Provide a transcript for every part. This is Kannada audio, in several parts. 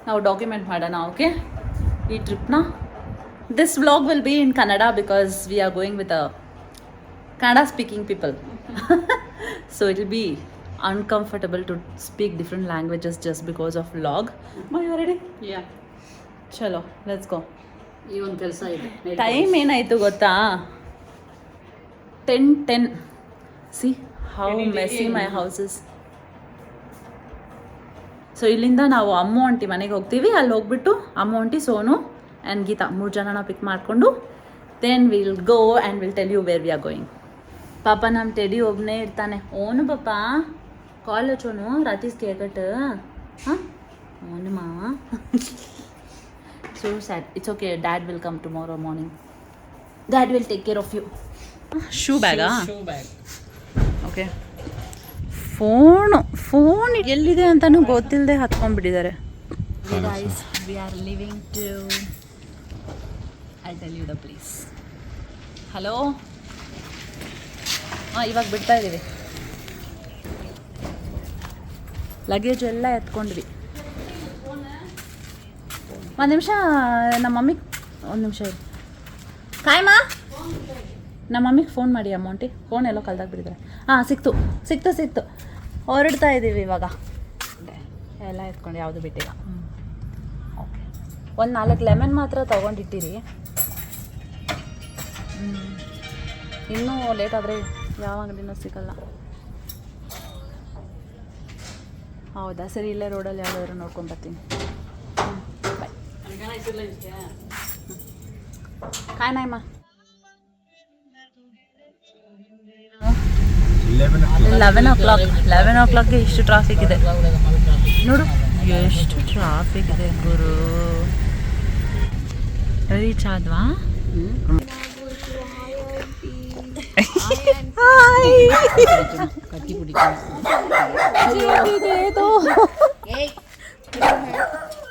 ನಾವು ಡಾಕ್ಯುಮೆಂಟ್ ಮಾಡೋಣ. ಓಕೆ, ಈ ಟ್ರಿಪ್ನ. This vlog will be in Kannada because we are going with a Kannada speaking people. So it will be uncomfortable to speak different languages just because of vlog. Ma, you ready? Yeah. Chalo, let's go. ಈ ಒಂದು ಕೆಲಸ ಇದೆ. ಟೈಮ್ ಏನಾಯಿತು ಗೊತ್ತಾ? 10:10. See how messy my house is. So ಇಲ್ಲಿಂದ ನಾವು ಅಮ್ಮು ಆಂಟಿ ಮನೆಗೆ ಹೋಗ್ತೀವಿ. ಅಲ್ಲಿ ಹೋಗ್ಬಿಟ್ಟು ಅಮ್ಮು ಆಂಟಿ, ಸೋನು ಆ್ಯಂಡ್ ಗೀತಾ 3 ಜನನ ಪಿಕ್ ಮಾಡಿಕೊಂಡು then will go and will tell you where we are going. ಪಾಪ ನಮ್ಮ ಟೆಡಿ ಒಬ್ಬನೇ ಇರ್ತಾನೆ. ಓನು ಪಾಪ ಕಾಲೇಜ್ ಓನು ರಾತೀಸ್ ಕೇಕಟ್. ಹಾಂ ಓನು ಮಾವ. So sad. It's okay. Dad will come tomorrow morning. Dad will take care of you. Shoe bag. Shoe bag. Okay. Phone ಎಲ್ಲಿದೆ ಅಂತಾನೂ ಗೊತ್ತಿಲ್ಲದೆ ಹತ್ಕೊಂಡ್ಬಿಟ್ಟಿದ್ದಾರೆ. Guys, we are leaving to. I'll tell you the place. Hello. ಇವಾಗ ಬಿಡ್ತಾ ಇದ್ದೀವಿ. ಲಗೇಜ್ ಎಲ್ಲ ಎತ್ಕೊಂಡ್ವಿ. ಒಂದು ನಿಮಿಷ ನಮ್ಮ ಮಮ್ಮಿಗೆ, ಒಂದು ನಿಮಿಷ ಇರಿ ಕಾಯಮ್ಮ. ನಮ್ಮ ಮಮ್ಮಿಗೆ ಫೋನ್ ಮಾಡಿ ಅಮೌಂಟಿ. ಫೋನ್ ಎಲ್ಲೋ ಕಲ್ದಾಗ್ಬಿಟ್ಟಿದ್ದಾರೆ. ಹಾಂ, ಸಿಕ್ತು. ಹೊರಡ್ತಾ ಇದ್ದೀವಿ ಇವಾಗ. ಎಲ್ಲ ಎತ್ಕೊಂಡು ಯಾವುದು ಬಿಟ್ಟಿಲ್ಲ. ಓಕೆ, ಒಂದು 4 ಲೆಮನ್ ಮಾತ್ರ ತೊಗೊಂಡಿಟ್ಟಿರಿ. ಇನ್ನೂ ಲೇಟ್ ಆದರೆ ಯಾವ ಅಂಗಡಿನೂ ಸಿಗಲ್ಲ. ಹೌದಾ, ಸರಿ, ಇಲ್ಲೇ ರೋಡಲ್ಲಿ ಯಾವುದಾದ್ರು ನೋಡ್ಕೊಂಬರ್ತೀನಿ. ಬಾಯ್. ಕಾಯ್ ನಾಯಮ್ಮ. 11 o'clock ಇಷ್ಟು ಟ್ರಾಫಿಕ್ ಇದೆ ನೋಡು. ಎಷ್ಟು ಟ್ರಾಫಿಕ್ ಇದೆ ಗುರು. ರೀಚ್ ಆದ್ವಾ?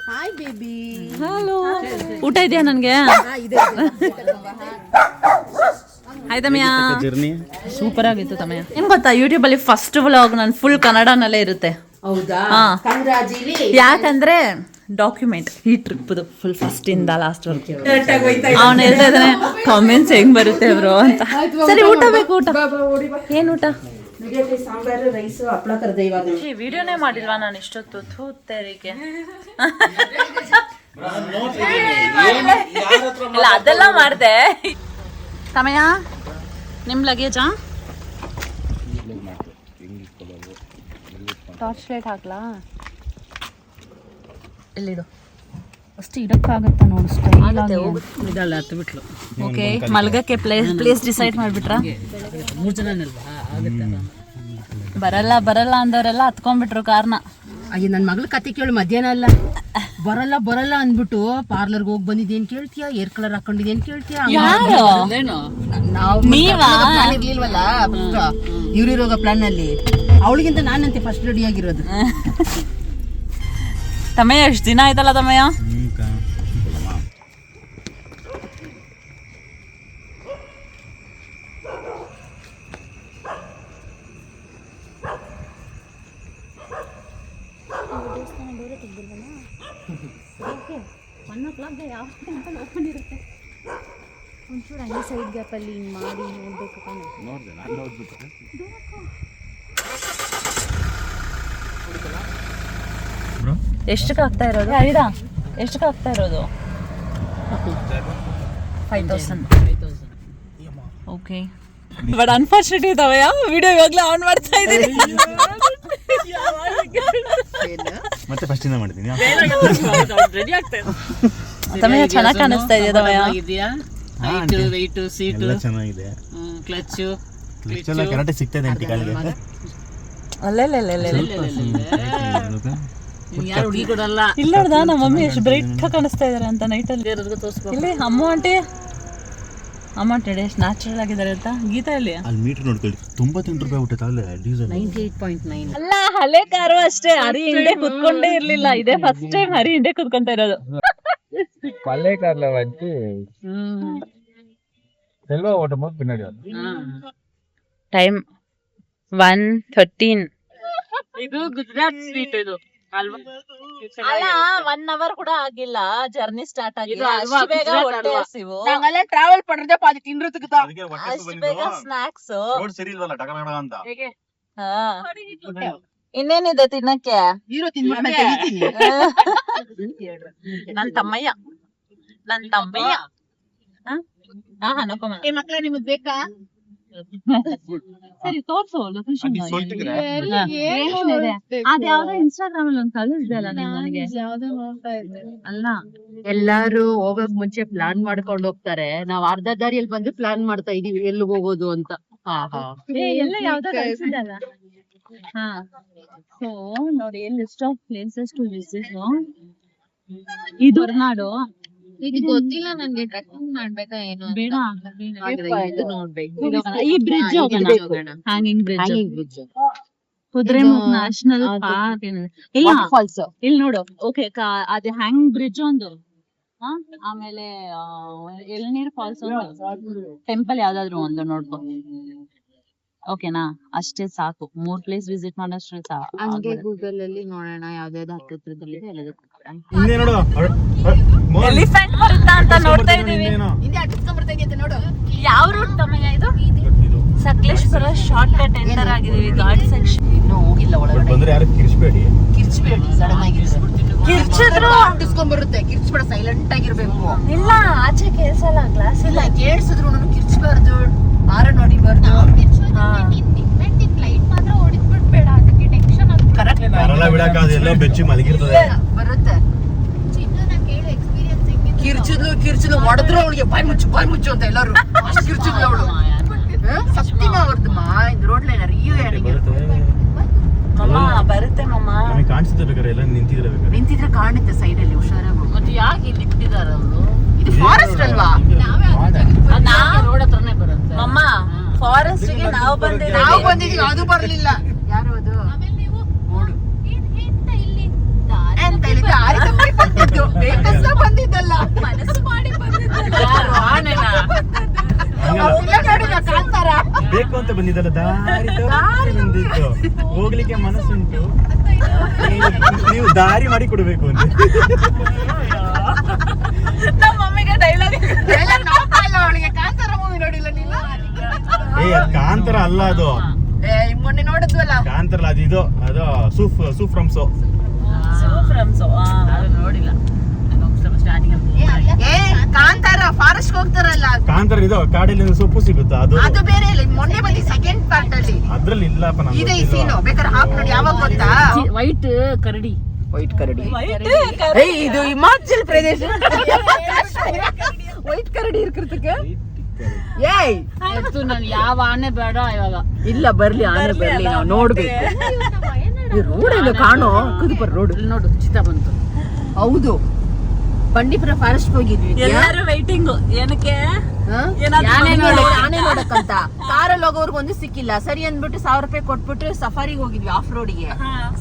Hi baby. ಹಲೋ, ಊಟ ಇದೆಯಾ ನನಗೆ? ಆಯ್ತಾ ತಮ್ಮಯ್ಯ? ಸೂಪರ್ ಆಗಿತ್ತು ತಮ್ಮಯ್ಯ. ನಿಮ್ಗೆ ಗೊತ್ತಾ, ಯೂಟ್ಯೂಬಲ್ಲಿ ಫಸ್ಟ್ ವ್ಲಾಗ್ ನಾನು ಫುಲ್ ಕನ್ನಡನಲ್ಲೇ ಇರುತ್ತೆ. ಹೌದಾ? ಯಾಕಂದ್ರೆ ಡಾಕ್ಯುಮೆಂಟ್ ಈ ಟ್ರಿಪ್ದು ಫುಲ್ ಫಸ್ಟ್ ಇಂದ ಲಾಸ್ಟ್ ವರ್ಗು. ಅವನು ಹೇಳ್ತಾ ಇದ್ದಾನೆ ಕಾಮೆಂಟ್ಸ್ ಹೆಂಗ್ ಬರುತ್ತೆ ಬ್ರೋ ಅಂತ. ಸರಿ, ಊಟ ಬೇಕು. ಊಟ ಏನ್ ಊಟ? ಸಾಂಬಾರು, ರೈಸು, ಹಪ್ಪಳ ಕರೆದೆ. ಇವಾಗ ವಿಡಿಯೋನೇ ಮಾಡಿಲ್ವಾ ನಾನು ಇಷ್ಟೊತ್ತು? ತೂತರಿಗೆ ಇಲ್ಲ, ಅದೆಲ್ಲ ಮಾಡಿದೆ. ತಮಯ, ನಿಮ್ಮ ಲಗೇಜಾ? Torch light ಹಾಕ್ಲಾ? ಎಲ್ಲಿದು? ಅಷ್ಟು ಇಡಕ್ಕಾಗತ್ತಾ ನೋಡು. ಸ್ಟೈಲ್ ಇದಲ್ಲ, ಹತ್ತು ಬಿಟ್ಲು. ಓಕೆ, ಮಲ್ಗಕ್ಕೆ ಪ್ಲೇಸ್ ಡಿಸೈಡ್ ಮಾಡಿಬಿಟ್ರಾ? 3 ಜನನಲ್ವಾ? ಆಗುತ್ತೆ. ಬರಲ್ಲ ಅಂದವರೆಲ್ಲ ಹತ್ಕೊಂಡ್ಬಿಟ್ರು ಕಾರ್ನ. ಅಯ್ಯ, ನನ್ನ ಮಗಳ ಕತೆ ಕೇಳು. ಮಧ್ಯಾಹ್ನ ಅಲ್ಲ, ಬರಲ್ಲ ಅಂದ್ಬಿಟ್ಟು ಪಾರ್ಲರ್ಗೆ ಹೋಗಿ ಬಂದಿದ್ದೇನು ಕೇಳ್ತೀಯ, ಏರ್ ಕಲರ್ ಹಾಕೊಂಡಿದ್ದೇನು ಕೇಳ್ತೀಯ? ನಾವು ಇರ್ಲಿಲ್ವಲ್ಲ ಇವ್ರಿರೋಗ ಪ್ಲಾನ್ ಅಲ್ಲಿ. ಅವಳಿಗಿಂತ ನಾನಂತೆ ಫಸ್ಟ್ ರೆಡಿ ಆಗಿರೋದು. ತಮ್ಮಯ್ಯ, ಎಷ್ಟು ದಿನ ಆಯ್ತಲ್ಲ ತಮ್ಮಯ್ಯ? ಒಂಚೂರು ಹಂಗೆ ಸೈಡ್ ಗ್ಯಾಪಲ್ಲಿ ಹಿಂಗೆ ಮಾಡಿ ನೋಡ್ಬೇಕು ತಾನೆ. ಎಷ್ಟಕ್ಕೆ ಆಗ್ತಾ ಇರೋದು? ಎಷ್ಟಕ್ಕೆ ಆಗ್ತಾ ಇರೋದು? 5,000. ಓಕೆ, ಬಟ್ ಅನ್ಫಾರ್ಚುನೇಟ್ಲಿ ತವಯ್ಯ ವಿಡಿಯೋ ಇವಾಗಲೇ ಆನ್ ಮಾಡ್ತಾ ಇದ್ದೀನಿ. ಮತ್ತೆ ಫಸ್ಟ್ ಇಂದ ಮಾಡ್ತೀನಿ. ರೆಡಿ ಆಗ್ತಾ ಇದೆ ತಮಯ್ಯ, ಚೆನ್ನಾಗಿ ಕಾಣಿಸ್ತಾ ಇದೆಯಾ ತಮಯ್ಯ? ಹೈಟ್, ವೆಯ್ಟ್, ಸೀಟು ಎಲ್ಲ ಚೆನ್ನಾಗಿದೆ. ಕ್ಲಚ್ ಎಲ್ಲ ಕರೆಕ್ಟ್ ಸಿಗ್ತದೆ ಅಂತ ಕಾಲಿಗೆ. ಅಲ್ಲೇ ಯಾರು ಹುಡುಗಿ ಕೊಡಲ್ಲ. ಇಲ್ಲ ನೋಡ್ದ, ನಮ್ಮ ಮಮ್ಮಿ ಎಷ್ಟು ಬ್ರೈಟ್ ಕಾಣಿಸ್ತಾ ಇದಾರೆ ಅಂತ ನೈಟಲ್ಲಿ. ಇಲ್ಲಿ ಅಮ್ಮ ಆಂಟಿ ಎಷ್ಟು ನ್ಯಾಚುರಲ್ ಆಗಿದ್ದಾರೆ ಅಂತ. ಗೀತಾ ಇಲ್ಲಿ ಅಲ್ಲಿ ಮೀಟರ್ ನೋಡ್ಕೊಳ್ಳಿ, 98 ರೂಪಾಯಿ ಹುಟ್ಟೈತೆ ಅಲ್ಲೇ ಡೀಸೆಲ್. 98.9 ಅಲ್ಲ, ಹಳೆ ಕಾರು ಅಷ್ಟೇ. ಹರಿ ಹಿಂದೆ ಕುತ್ಕೊಂಡೇ ಇರ್ಲಿಲ್ಲ. ಇದೇ ಫಸ್ಟ್ ಟೈಮ್ ಹರಿ ಹಿಂದೆ ಕುತ್ಕೊಂತ ಇರೋದು. பழைய கார்ல வந்து செல்வா ஓட்டும் போது பின்னாடி வந்து ಟೈಮ್ 1:13. ಇದು ಗುಜರಾತ್ ಸ್ವೀಟ್. ಇದು ಅಲ್ಲ 1 hour ಕೂಡ ಆಗಿಲ್ಲ ಜರ್ನಿ ಸ್ಟಾರ್ಟ್ ಆಗಿ ಇದು ಅಲ್ವಾ, ಅಷ್ಟು ಬೇಗ ಗುಜರಾತ್ ಹೊಟ್ಟೆ ಅಲ್ವಾ? ಹಸಿವು நாங்கெல்லாம் டிராவல் பண்றதே பாதி தின்றதுக்கு தான். ಅಷ್ಟು ಬೇಗ ಸ್ನಾಕ್ಸ್ ರೋಡ್ ಸರಿ ಇಲ್ವಲ್ಲ ಟಗಮಡ ಅಂತ ಇನ್ನೇನಿದೆ ತಿನ್ನಕ್ಕೆ ಹೀರೋ ತಿನ್ಬಿಟ್ಟು ನಾನು ತೆಗಿತೀನಿ. ನನ್ ತಮ್ಮಯ್ಯ ಅನ್ಕೊಂಬ ಏ ಮಕ್ಕಳೇ ನಿಮಗ್ ಬೇಕಾ? ಸರಿ ತೋರ್ಸು ಲೊಕೇಶನ್ ಅಲ್ಲಿ ಸೊಳ್ತಿದ್ರೆ ಅದ್ಯಾವ್ದೋ ಇನ್ಸ್ಟಾಗ್ರಾಮ್ ಅಲ್ಲಿ ಒಂದು ಕಳಿಸ್ದೆ ಅಲ್ಲ ನೀನ್ ನನಗೆ ಅಲ್ಲ ಎಲ್ಲಾರು ಹೋಗಕ್ ಮುಂಚೆ ಪ್ಲಾನ್ ಮಾಡ್ಕೊಂಡು ಹೋಗ್ತಾರೆ, ನಾವ್ ಅರ್ಧ ದಾರಿಯಲ್ಲಿ ಬಂದು ಪ್ಲಾನ್ ಮಾಡ್ತಾ ಇದೀವಿ ಎಲ್ಲಿ ಹೋಗೋದು ಅಂತ. ಎಲ್ಲ ಯಾವ್ದೋ ಕಳಿಸಿದೆ ಅಲ್ಲ ಹಾ ಸೊ ನೋಡಿ list of places to visit ಇದು ಹೊರನಾಡು ಇದು ಗೊತ್ತಿಲ್ಲ ನನ್ಗೆ ಟ್ರೆಕ್ಕಿಂಗ್ ಮಾಡ್ಬೇಕಾ ಏನು ಅಂತ. ಬೇಡ ಇದು ನೋಡ್ಬೇಕು. ಈ ಬ್ರಿಡ್ಜ್ ಹೋಗೋಣ hanging bridge Kudremukh national park ಇಲ್ಲ ಫಾಲ್ಸ್ ಇಲ್ಲಿ ನೋಡು ಓಕೆ ಅದೇ ಹ್ಯಾಂಗ್ ಬ್ರಿಡ್ಜ್ ಒಂದು ಆಮೇಲೆ ಎಳ್ನೀರ್ ಫಾಲ್ಸ್ ಒಂದು ಟೆಂಪಲ್ ಯಾವ್ದಾದ್ರು ಒಂದು ನೋಡ್ಕೊ ಓಕೆನಾ ಅಷ್ಟೇ ಸಾಕು 3 ಪ್ಲೇಸ್ ವಿಸಿಟ್ ಮಾಡೋಷ್ಟು ಹಂಗೆ ಗೂಗಲ್ ಅಲ್ಲಿ ನೋಡೋಣ ಯಾವ್ದಾವ್ದು ಹತ್ತಿರದಲ್ಲಿ ಹಿಂದೆ ನೋಡು ಎಲಿಫೆಂಟ್ ಬರುತ್ತಾ ಅಂತ ನೋಡ್ತಾ ಇದೀವಿ ಹಿಂದೆ ಅಟ್ಸ್ಕೊಂಡ್ ಬರ್ತಾ ಇದೆಯಂತೆ ನೋಡು. ಯಾವ ರೂಟ್ ತಮ್ಮಯ್ಯ ಇದು ಸಕಲೇಶ್ಪುರ ಶಾರ್ಟ್ ಕಟ್ ಎಂಟರ್ ಆಗಿದೀವಿ ಘಾಟ್ ಸೆಕ್ಷನ್ ಇನ್ನೂ ಹೋಗಿಲ್ಲ ಒಳಗಡೆ. ಬಂದ್ರೆ ಯಾರು ಕಿರಿಸ್ಬೇಡಿ ಕಿರ್ಚ್ಬೇಡಿ, ಸಡನ್ ಆಗಿ ಕಿರ್ಚಿದ್ರು ಅಟ್ಟಿಸ್ಕೊಂಡ್ ಬರುತ್ತೆ. ಕಿರ್ಚ್ಬೇಡ, ಸೈಲೆಂಟ್ ಆಗಿರ್ಬೇಕು. ಇಲ್ಲ ಆಚೆ ಕೇಳ್ಸಲ್ಲ ಕ್ಲಾಸ್ ಇಲ್ಲ ಕೇಳಿಸಿದ್ರು ನಾನು ಕಿರ್ಚ್ಬಾರ್ದು, ಆರನ್ ಹೊಡಿಬಾರ್ದು. ಫ್ಲೈಟ್ ಮಾತ್ರ ಹೊಡಿದ್ಬಿಡ್ಬೇಡ, ಅದಕ್ಕೆ ಟೆನ್ಷನ್ ಆಗ್ತದೆ. ಕರೆಕ್ಟ್ ಬರಲ್ಲ ಬಿಡಕ ಅದೆಲ್ಲ ಬೆಚ್ಚಿ ಮಲಗಿರ್ತದೆ ಬರುತ್ತೆ. ಚಿನ್ನು ನಾ ಕೇಳು ಎಕ್ಸ್ಪೀರಿಯನ್ಸ್ ಹೆಂಗಿದೆ? ಕಿರ್ಚಿದ್ಲು ಹೊಡೆದ್ರು ಅವಳಿಗೆ ಬಾಯ್ ಮುಚ್ಚು ಅಂತ ಎಲ್ಲರೂ ಅಷ್ಟು ಕಿರ್ಚಿದ್ಲು ಅವಳು. ಸತ್ಯಮ ಅವ್ರದ್ದು ಇದು ರೋಡ್ ಲೈನರ್ ಅಯ್ಯೋ ಯಾರಿಗೆ ಮಮ್ಮ ಬರುತ್ತೆ ಮಮ್ಮ ನಮಗೆ ಕಾಣಿಸುತ್ತೆ ಬೇಕಾದ್ರೆ ಎಲ್ಲ ನಿಂತಿದ್ರೆ ಬೇಕಾದ್ರೆ ನಿಂತಿದ್ರೆ ಕಾಣುತ್ತೆ ಸೈಡ್ ಅಲ್ಲಿ, ಹುಷಾರಾಗು. ಮತ್ತೆ ಯಾಕೆ ಇಲ್ಲಿ ಇಟ್ಟಿದ್ದಾರೆ ಅವರು ಇದು ಫಾರೆಸ್ಟ್ ಅಲ್ವಾ? ರೋಡ್ ಹತ್ರನೇ ಬರುತ್ತೆ ಮಮ್ಮ ಫಾರೆಸ್ಟ್ ಗೆ ನಾವು ನಾವು ಬಂದಿದೀವಿ, ಅದು ಬರ್ಲಿಲ್ಲ. ಯಾರು ಅದು? ಆಮೇಲೆ ನೀವು ನೋಡು ಎಂತ ಇಲ್ಲಿ ಎಂತ ಇಲ್ಲಿ ದಾರಿ ತಪ್ಪಿ ಬಂದಿದ್ದು, ಬೇಕಂತ ಬಂದಿದ್ದಲ್ಲ. ಮನಸ್ಸು ಮಾಡಿ ಬಂದಿದ್ದಲ್ಲ. ಇಲ್ಲ ನೋಡಿ, ನಾ ಕಾಣ್ತಾರ ಬೇಕು ಅಂತ ಬಂದಿದ್ದಲ್ಲ ದಾರಿ ತಪ್ಪಿ ಬಂದಿದ್ದು ಹೋಗ್ಲಿಕ್ಕೆ ಮನಸ್ಸುಂಟು ನೀವು ದಾರಿ ಮಾಡಿ ಕೊಡ್ಬೇಕು ಅಂತ ನಮ್ಮ ಮಮ್ಮಿಗೆ ಡೈಲಾಗ್ ಎಲ್ಲ ನೋಡ್ತಾ ಅವಳಿಗೆ. ಕಾಂತಾರ ಮೂವಿ ನೋಡಿಲ್ಲ ನೀನು? ಅದು ಕಾಂತರ ಅಲ್ಲ ಅದು ಮೊನ್ನೆ ನೋಡಿದ್ವಲ್ಲ. ಕಾಂತರ ಅಲ್ಲ, ಅದು ಸೂಫ್ ಫ್ರಮ್ ಸೋ ನೋಡಿಲ್ಲ ಏ ಕಾಂತಾರ ಫಾರೆಸ್ಟ್ ಹೋಗ್ತಾರಲ್ಲ, ಕಾಂತರ ಇದು ಕಾಡಲ್ಲಿ ಸೊಪ್ಪು ಸಿಗುತ್ತಾ ಅದು ಅದು ಬೇರೆ ಇಲ್ಲ. ಮೊನ್ನೆ ಬಂದಿ ಸೆಕೆಂಡ್ ಪಾರ್ಟ್ ಅಲ್ಲಿ ಅದ್ರಲ್ಲಿ ಇಲ್ಲಪ್ಪ ಇದೆ ಈ ಸೀನು. ಬೇಕಾದ್ರೆ ಹಾಫ್ ನೋಡಿ. ಯಾವಾಗ ಗೊತ್ತಾ? ವೈಟ್ ಕರಡಿ ವೈಟ್ ಕರಡಿ. ಇದು ಹಿಮಾಚಲ್ ಪ್ರದೇಶ. ವೈಟ್ ಕರಡಿ ಇರ್ಕಿರ್ತಕ್ಕೆ ಏಯ್ ನಾನು ಯಾವ ಆನೆ ಬೇಡ ಇವಾಗ ಇಲ್ಲ ಬರ್ಲಿ, ಆನೆ ಬರ್ಲಿ, ನಾವು ನೋಡ್ಬೇಕು. ಈ ರೋಡ್ ಎಲ್ಲ ಕಾಣೋ ಕುದುಪರ್ ರೋಡ್ ನೋಡು ಚಿತ್ತ ಬಂತು. ಹೌದು, ಬಂಡೀಪುರ ಫಾರೆಸ್ಟ್ ಹೋಗಿದ್ವಿ. ಎಲ್ಲರೂ ವೈಟಿಂಗ್ ಏನಕ್ಕೆ ಆನೆ ನೋಡಕ್ಕಂತ. ಕಾರಲ್ಲಿ ಹೋಗೋರ್ಗೆ ಒಂದು ಸಿಕ್ಕಿಲ್ಲ. ಸರಿ ಅಂದ್ಬಿಟ್ಟು 1000 ರೂಪಾಯಿ ಕೊಟ್ಬಿಟ್ಟು ಸಫಾರಿಗೆ ಹೋಗಿದ್ವಿ, ಆಫ್ ರೋಡಿಗೆ.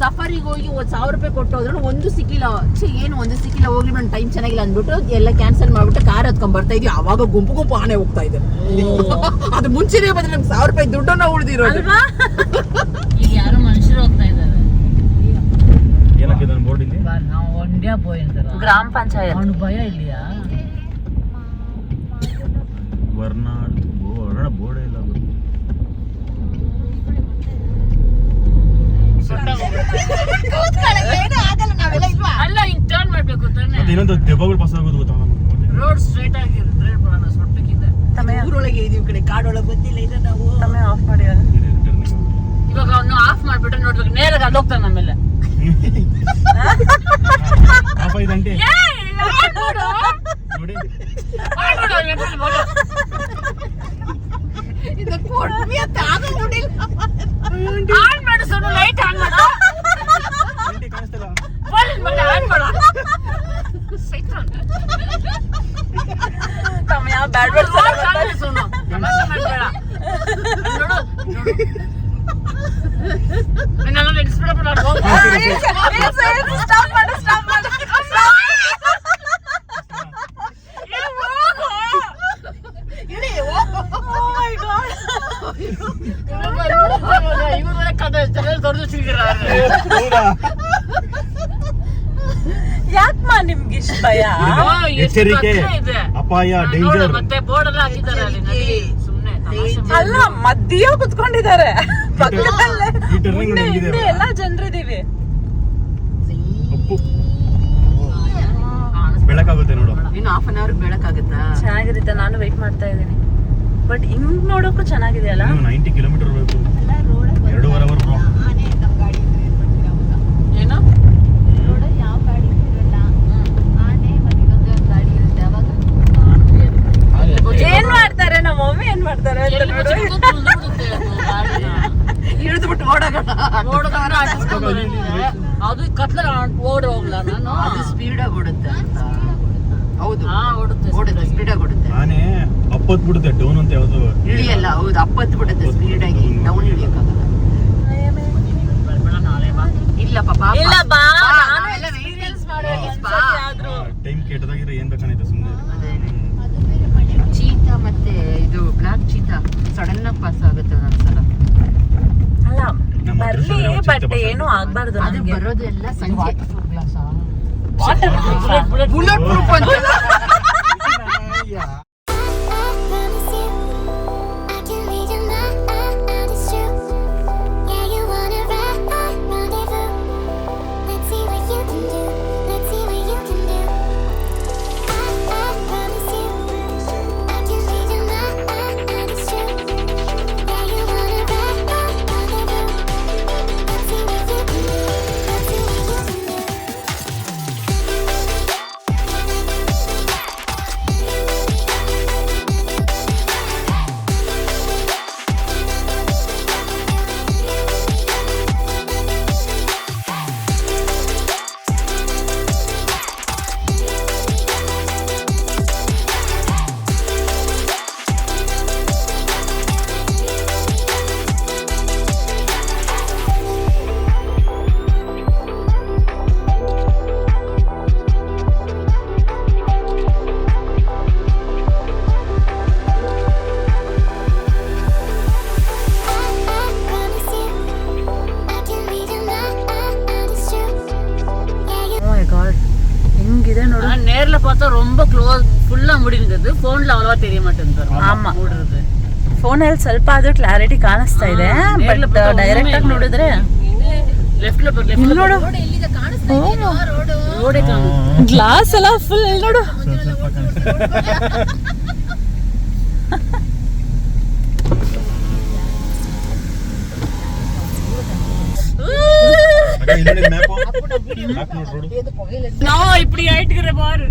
ಸಫಾರಿಗೆ ಹೋಗಿ 1000 ರೂಪಾಯಿ ಕೊಟ್ಟು ಹೋದ್ರು ಒಂದು ಸಿಕ್ಕಿಲ್ಲ. ಏನು ಒಂದು ಸಿಕ್ಕಿಲ್ಲ, ಹೋಗ್ಲಿ ನನ್ನ ಟೈಮ್ ಚೆನ್ನಾಗಿಲ್ಲ ಅಂದ್ಬಿಟ್ಟು ಎಲ್ಲ ಕ್ಯಾನ್ಸಲ್ ಮಾಡ್ಬಿಟ್ಟು ಕಾರ್ ಹತ್ಕೊಂಡ್ ಬರ್ತಾ ಇದ್ವಿ. ಅವಾಗ ಗುಂಪು ಆನೆ ಹೋಗ್ತಾ ಇದೆ. ಅದು ಮುಂಚೆನೇ ಬಂದ್ರೆ ನಮ್ಗೆ 1000 ರೂಪಾಯಿ ದುಡ್ಡನ್ನ ಉಳಿದಿರೋದು. ಈಗ ಯಾರು ಮನುಷ್ಯರು ಹೋಗ್ತಾ ಇದ್ದಾರೆ. ಏನಕ್ಕೆ ನನ್ನ ಬೋರ್ಡ್ ಇಲ್ಲಿ ಗ್ರಾಮ ಪಂಚಾಯತ್ ಅವನು ಭಯ ಇಲ್ಲಿಯಾ? ವರ್ನಾಡ್ ಬೋರ್ಡ್ ಇಲ್ಲ ಅದು. ಅಲ್ಲ ಹಿಂಗ್ ಟರ್ನ್ ಮಾಡ್ಬೇಕು ತಾನೆ. ಮತ್ತೆ ಇನ್ನೊಂದು ದೆಬ್ಬಗಳು ಪಾಸ್ ಆಗೋದು ಗೊತ್ತಾ ನಮಗೆ. ರೋಡ್ ಸ್ಟ್ರೈಟ್ ಆಗಿರುತ್ತೆ ಊರೊಳಗೆ ಇದೀವಿ, ಕಡೆ ಕಾಡೊಳಗೆ ಬಂದಿಲ್ಲ. ಇದೆ ನಾವು ಆಫ್ ಮಾಡಿ ಇವಾಗ ಅವನು ಆಫ್ ಮಾಡ್ಬಿಟ್ಟು ನೋಡ್ಬೇಕು ನೇರಾಗ ಅಲ್ಲಿ ಹೋಗ್ತಾನೆ ನಮ್ಮೆಲ್ಲ. ಪಾಪ ಇದಂಟಿ ನೋಡಿ ಇದು ಕೊಡ್ಮಿ ಅಂತ ಆಗ ನೋಡಿಲ್ಲ. ಆನ್ ಮಾಡು ಸೋನು, ಲೈಟ್ ಆನ್ ಮಾಡು. ಆಂಟಿ ಕಾಣಿಸ್ತಿಲ್ಲ. ಫೋನ್ ಮಾಡಿ ಆನ್ ಮಾಡು. ತಮ್ಮ ಯಾವ ಬ್ಯಾಡ್ ವರ್ಡ್ಸ್ ಅಲ್ಲ ಸೋನು. ತಮಾಷೆ ಮಾಡಬೇಡ. ನೋಡು ನನ್ನ ನೆಕ್ಸ್ಟ್ ಬಿಡಪ್ಪ ನಾನು. ಸ್ಟಾಪ್ ಮಾಡು. ನಿಮ್ಗೆ ಇಷ್ಟ ಭಯ ಎಚ್ಚರಿಕೆ, ಅಪಾಯ, ಡೇಂಜರ್. ಮತ್ತೆ ಬೋರ್ಡ್ ಎಲ್ಲ ಹಾಕಿದ್ದಾರೆ ಅಲ್ಲಿ ನದಿ ಸುಮ್ನೆ ಅಲ್ಲ ಮಧ್ಯ ಕುತ್ಕೊಂಡಿದ್ದಾರೆ ಪಕ್ಕದಲ್ಲೇ ಈ ಟರ್ನಿಂಗ್ ಮುಂದೆ ಹೆಂಗಿದೆ ಹಿಂದೆ ಎಲ್ಲಾ ಜನರಿದೀವಿ. ಅಪ್ಪು ಬೆಳಕಾಗುತ್ತೆ ನೋಡು. ಇನ್ನು ಹಾಫ್ ಅನ್ ಅವರ್ ಬೆಳಕಾಗುತ್ತಾ? ಚೆನ್ನಾಗಿರುತ್ತೆ. ನಾನು ವೆಯ್ಟ್ ಮಾಡ್ತಾ ಇದ್ದೀನಿ. ಬಟ್ ಹಿಂಗ್ ನೋಡೋಕ್ಕೂ ಚೆನ್ನಾಗಿದೆ ಅಲ್ಲ. 90 ಕಿಲೋಮೀಟರ್ ಬೇಕು, 2.5 ಅವರ್ ಬ್ರೋ. ಏನು ಏನ್ ಮಾಡ್ತಾರೆ ನಮ್ಮ ಮಮ್ಮಿ, ಏನ್ ಮಾಡ್ತಾರೆ ಅಂತ ನೋಡು. ಹಿಡಿದ್ಬಿಟ್ಟು ಅದು ಕತ್ಲ ಓಡ್ ಹೋಗ್ಲ ನಾನು. ಅದು ಸ್ಪೀಡ್ ಆಗಿ ಓಡುತ್ತೆ ಅಂತ. ಹೌದು ಓಡುತ್ತೆ, ಸ್ಪೀಡ್ ಆಗಿ ಓಡುತ್ತೆ. ಆನೆ ಅಪ್ಪತ್ ಬಿಡುತ್ತೆ, ಡೌನ್ ಅಂತ ಯಾವ್ದು ಇಳಿಯಲ್ಲ. ಹೌದು, ಅಪ್ಪತ್ತು ಬಿಡುತ್ತೆ ಸ್ಪೀಡ್ ಆಗಿ. ಡೌನ್ ಇಳಿಯಕ್ಕಾಗಲ್ಲ. ಇಲ್ಲ ಪಾಪ, ಇಲ್ಲ ಬಾ, ನಾವೆಲ್ಲ maintenance ಮಾಡೋದು ಬಾ. ಟೈಮ್ ಕೆಟ್ಟದಾಗಿರೋ ಏನ್ ಬೇಕಾನಿದೆ ಸುಮ್ಮನೆ. ಚೀತಾ ಮತ್ತೆ ಇದು ಬ್ಲಾಕ್ ಚೀತಾ ಸಡನ್ ಆಗಿ ಪಾಸ್ ಆಗುತ್ತೆ ಒಂದೊಂದ್ಸಲ. ಅಲ್ಲ ನಮ್ಮ ಬರ್ಲಿ, ಹತ್ರ ಬಟ್ ಚಿಕ್ಕ ಏನು ಆಗ್ಬಾರ್ದು ಅದು ನಮ್ಗೆ. ಬರೋದು ಎಲ್ಲ ಸಂಜೆ. ಬುಲೆಟ್ ಪ್ರೂಫ್ ಅಂತ. ಹೆಂಗಿದೆ ನೋಡು. நேர்ல பார்த்தா ரொம்ப க்ளோஸ் ஃபுல்லா முடிஞ்சது. ஃபோன்ல அவ்வளவா தெரிய மாட்டேங்குது. ஆமா, ಮೂಡಿರೋದು ಫೋನಲ್ಲಿ ಸ್ವಲ್ಪ ಆದ್ರೂ ಕ್ಲಾರಿಟಿ ಕಾಣಿಸ್ತಾ ಇದೆ. ಬಟ್ ಡೈರೆಕ್ಟ್ ಆಗಿ ನೋಡಿದ್ರೆ ಲೆಫ್ಟ್ ಇಲ್ಲಿ ನೋಡು, ರೋಡೇ ಕಾಣುತ್ತೆ. ಗ್ಲಾಸ್ ಎಲ್ಲ ಫುಲ್ ನೋಡು. நான் இப்படி ஆயிட்டுக்கிற பாரு.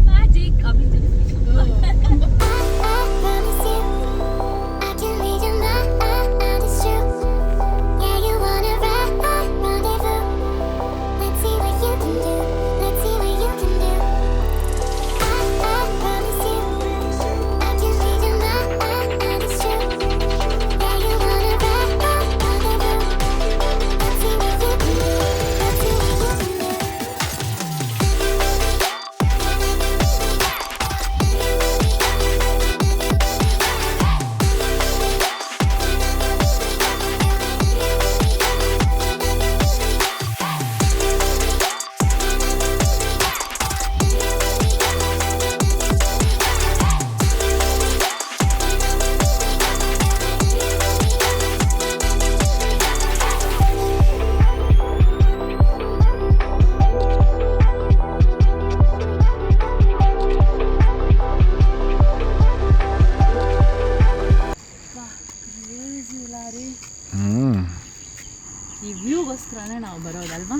ಈ ವ್ಯೂಗೋಸ್ಕರನೇ ನಾವು ಬರೋದಲ್ವಾ.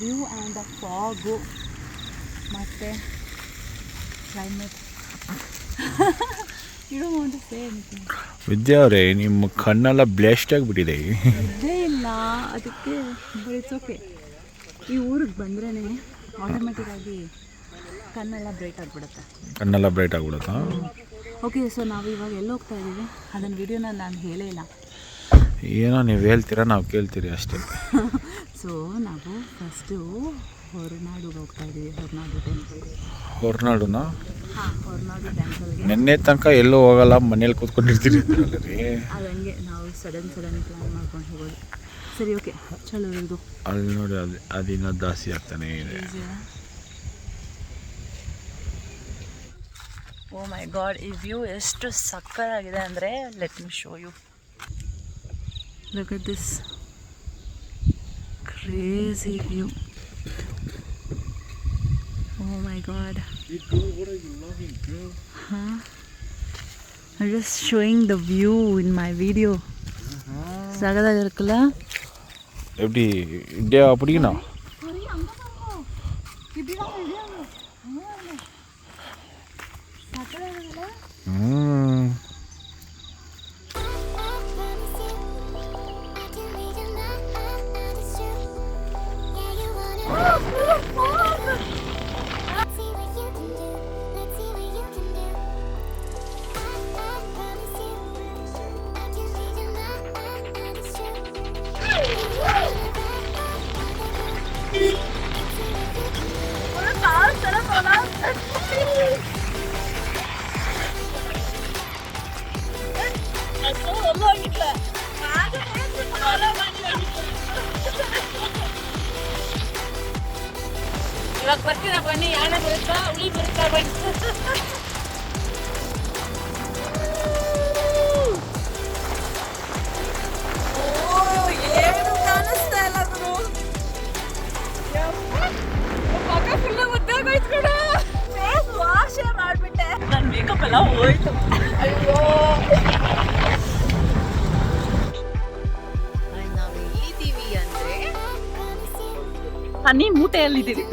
ವ್ಯೂ ಆ್ಯಂಡ್ ದ ಫಾಗು ಮತ್ತು ಕ್ಲೈಮೇಟ್. ಇಡೋ ಒಂದು ಸೇಮ್ ವಿದ್ಯಾ ಅವರೇ, ನಿಮ್ಮ ಕಣ್ಣೆಲ್ಲ ಬ್ಲೆಸ್ಟ್ ಆಗಿಬಿಟ್ಟಿದೆ. ಇದೇ ಇಲ್ಲ, ಅದಕ್ಕೆ ಇಟ್ಸ್ ಓಕೆ. ಈ ಊರಿಗೆ ಬಂದ್ರೇ ಆಟೋಮೆಟಿಕ್ಕಾಗಿ ಕಣ್ಣೆಲ್ಲ ಬ್ರೈಟ್ ಆಗಿಬಿಡುತ್ತೆ. ಕಣ್ಣೆಲ್ಲ ಬ್ರೈಟ್ ಆಗಿಬಿಡುತ್ತಾ? ಓಕೆ, ಸೊ ನಾವು ಇವಾಗ ಎಲ್ಲಿ ಹೋಗ್ತಾ ಇದ್ದೀವಿ ಅದನ್ನು ವಿಡಿಯೋನ ನಾನು ಹೇಳೇ ಇಲ್ಲ. ಏನೋ ನೀವು ಹೇಳ್ತೀರಾ, ನಾವು ಕೇಳ್ತೀರಿ ಅಷ್ಟೇ. ಸೊ ನಾವು ಫಸ್ಟು ಹೊರನಾಡಿಗೆ ಹೋಗ್ತಾ ಇದ್ದೀವಿ. ಹೊರನಾಡು ಟೆಂಪಲ್. ಹೊರನಾಡುನಾ? ಹಾಂ, ಹೊರನಾಡು ಟೆಂಪಲ್ಗೆ. ನಿನ್ನೆ ತನಕ ಎಲ್ಲೂ ಹೋಗಲ್ಲ, ಮನೇಲಿ ಕೂತ್ಕೊಂಡಿರ್ತೀರಿ ರೀ. ಅದು ಹಂಗೆ ನಾವು ಸಡನ್ ಪ್ಲ್ಯಾನ್ ಮಾಡ್ಕೊಂಡು ಹೋಗೋದು. ಸರಿ, ಓಕೆ, ಚಲೋ ಇದು. ಅಲ್ಲಿ ನೋಡಿ, ಅದಿನ್ನ ಜಾಸ್ತಿ ಆಗ್ತಾನೆ ಇದೆ. ಓ ಮೈ ಗಾಡ್, ಈ ವ್ಯೂ ಎಷ್ಟು ಸಕ್ಕತ್ತಾಗಿದೆ ಅಂದರೆ let me show you. Look at this crazy view. Oh my god. I'm just showing the view in my video. ಸಕ್ಕತ್ತಾಗಿರುತ್ತಲ್ಲ. எப்படி இந்தியா பிடிக்கணும். ಇವಾಗ ಬರ್ತೀರ ಬನ್ನಿ, ಯಾನೆ ಬರುತ್ತಾ ಹುಳಿ ಬರುತ್ತಾ ಬನ್ನಿ. ಏನು ಕಾಣಿಸ್ತಾ ಇಲ್ಲ ಗುರು. ಮಗ ಫುಲ್ ಮುದ್ದಾಗೋಯ್ತು ಕಣ. ಫೇಸ್ ವಾಶ್ ಮಾಡ್ಬಿಟ್ಟೆ, ನನ್ನ ಮೇಕಪ್ ಎಲ್ಲ ಹೋಯ್ತು. ಅಯ್ಯೋ ನಾವು ಇದ್ದೀವಿ ಅಂದ್ರೆ ಹನಿ ಮೂಟೆಯಲ್ಲಿದ್ದೀವಿ.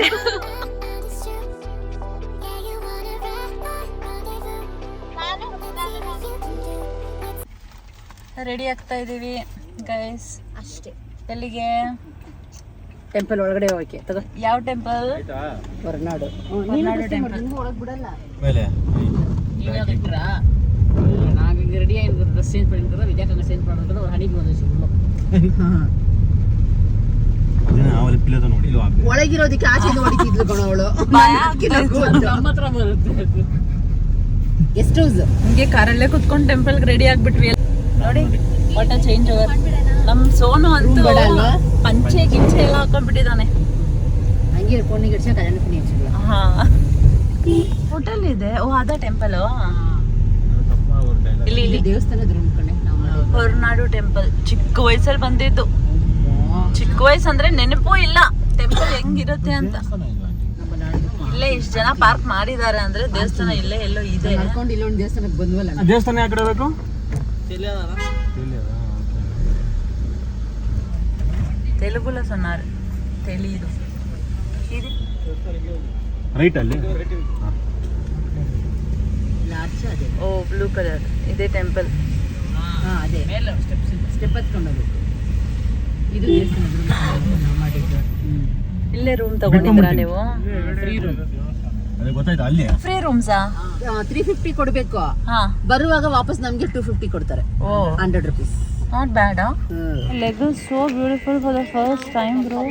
ರೆಡಿ ಆಗ್ತಾ ಇದ್ದೀವಿ ಗೈಸ್. ಅಷ್ಟೇ. ಎಲ್ಲಿಗೆ? ಟೆಂಪಲ್ ಒಳಗಡೆ ಹೋಗಕ್ಕೆ ತಗೋ. ಯಾವ ಟೆಂಪಲ್? ಹೊರನಾಡು. ಹೊರನಾಡು ಟೆಂಪಲ್. ಒಳಗೆ ಬಿಡಲ್ಲ. ಮೇಲೆ ನೀವು ಯಾಕಿದ್ದೀರಾ? ನಾವು ಈಗ ರೆಡಿ ಆಗಿರೋ ಡ್ರೆಸ್ ಚೇಂಜ್ ಮಾಡಿದ್ರೆ ವಿದ್ಯಾಕಂಗ ಚೇಂಜ್ ಮಾಡಿದ್ರೆ ಅವ್ರು ಹಣಿಗೆ ಬಂದ ಸಿಗಲು. ಅವಳು ಪಿಲ್ಲದ ನೋಡಿ ಒಳಗಿರೋದಕ್ಕೆ ಆಚೆ ಹೊಡಿತಿದ್ಲು ಕಣ ಅವಳು. ನಮ್ಮ ಹತ್ರ ಬರುತ್ತೆ. Guest house. ಹಿಂಗೆ ಕಾರಲ್ಲೇ ಕುತ್ಕೊಂಡು ಟೆಂಪಲ್ಗೆ ರೆಡಿ ಆಗ್ಬಿಟ್ವಿ. ನೋಡಿ ವಾಟ್ ಅ ಚೇಂಜ್ ಓವರ್. ನಮ್ಮ ಸೋನು ಅಂತೂ ಪಂಚೆ ಗಿಂಚೆ ಎಲ್ಲ ಹಾಕೊಂಡ್ಬಿಟ್ಟಿದ್ದಾನೆ. ಹಂಗೆ ಫೋನಿಗೆ ಇಡ್ಸ ಕಲ್ಯಾಣ ಫೋನ್ ಹಚ್ಚಿಲ್ಲ. ಹಾ, ಹೋಟೆಲ್ ಇದೆ. ಓ ಅದ ಟೆಂಪಲ್. ಇಲ್ಲಿ ಇಲ್ಲಿ ದೇವಸ್ಥಾನದ ರೂಮ್ ಕಣೆ ನಾವು. ಹೊರನಾಡು ಟೆಂಪಲ್. ಚಿಕ್ಕ ವಯಸ್ಸಲ್ಲಿ ಬಂದಿದ್ದು. ಚಿಕ್ಕ ವಯಸ್ಸು ಅಂದ್ರೆ ನೆನಪು ಇಲ್ಲ ಟೆಂಪಲ್ ಹೆಂಗಿರುತ್ತೆ ಅಂತ. ಇಲ್ಲೇ ಇಷ್ಟು ಜನ ಪಾರ್ಕ್ ಮಾಡಿದ್ದಾರೆ ಅಂದ್ರೆ ದೇವಸ್ಥಾನ ಇಲ್ಲೇ ಎಲ್ಲೋ ಇದೆ. ನಡ್ಕೊಂಡು ಇಲ್ಲೊಂದು ದೇವಸ್ಥಾನಕ್ಕೆ ಬಂದ್ವಲ್ಲ. ದೇವಸ್ಥಾನ ಯಾವ ಕಡೆ ಬೇಕು? ತೆಲುಗುಲ ಸೊನ್ನಾರು ತೆಲೀದು ಇದು ರೈಟ್ ಅಲ್ಲಿ. ಲಾರ್ಜ್ ಅದೇ. ಓ ಬ್ಲೂ ಕಲರ್ ಇದೇ ಟೆಂಪಲ್. ಹಾ ಅದೇ ಮೇಲೆ ಸ್ಟೆಪ್ ಹತ್ಕೊಂಡು ಹೋಗ್ಬೇಕು. ಇದು ದೇವಸ್ಥಾನದ ರೂಮ್ ನಾವು ಮಾಡಿದ್ದು. ಇಲ್ಲೇ ರೂಮ್ ತಗೊಂಡಿದ್ರಾ ನೀವು? Free room. ಅದೇ ಗೊತ್ತಾಯ್ತು ಅಲ್ಲಿ. ಫ್ರೀ ರೂಮ್ಸಾ? 350 ಕೊಡ್ಬೇಕು. ಹಾ, ಬರುವಾಗ ವಾಪಸ್ ನಮ್ಗೆ 250 ಕೊಡ್ತಾರೆ. ಓ 100 rupees. Not bad. Leg is so beautiful for the first time bro.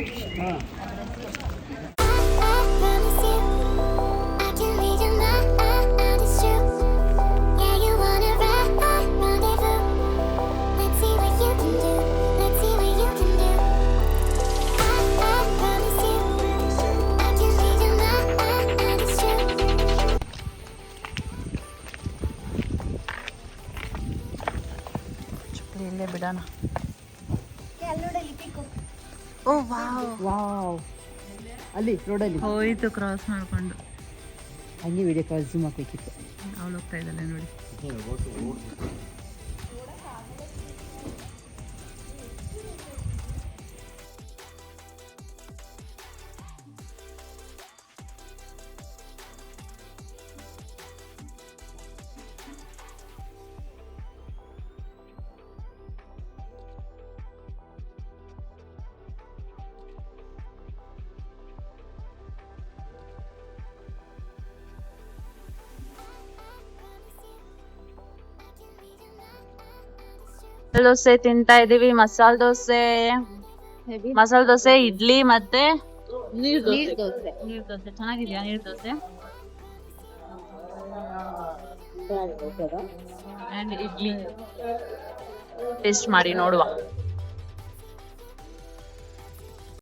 ಇಲ್ಲೇ ಬಿಡೋಣ. ಓ ವಾವ್, ವಾವ್. ಅಲ್ಲಿ ರೋಡಲ್ಲಿ ಹೋಯ್ತು ಕ್ರಾಸ್ ಮಾಡ್ಕೊಂಡು. ಹಂಗೆ ವಿಡಿಯೋ ಕಾಲ್ ಜೂಮ್ ಹಾಕ್ಬೇಕಿತ್ತು. ಅವಳು ಹೋಗ್ತಾ ಇದ್ದಾಳೆ ನೋಡಿ. ದೋಸೆ ತಿಂತಾ ಇದೀವಿ. ಮಸಾಲೆ ದೋಸೆ, ಇಡ್ಲಿ ಮತ್ತೆ ನೀರ್ ದೋಸೆ. ಚೆನ್ನಾಗಿದ್ಯಾ ನೀರ್ ದೋಸೆ? ಅಂಡ್ ಇಡ್ಲಿ ಟೇಸ್ಟ್ ಮಾಡಿ ನೋಡುವ.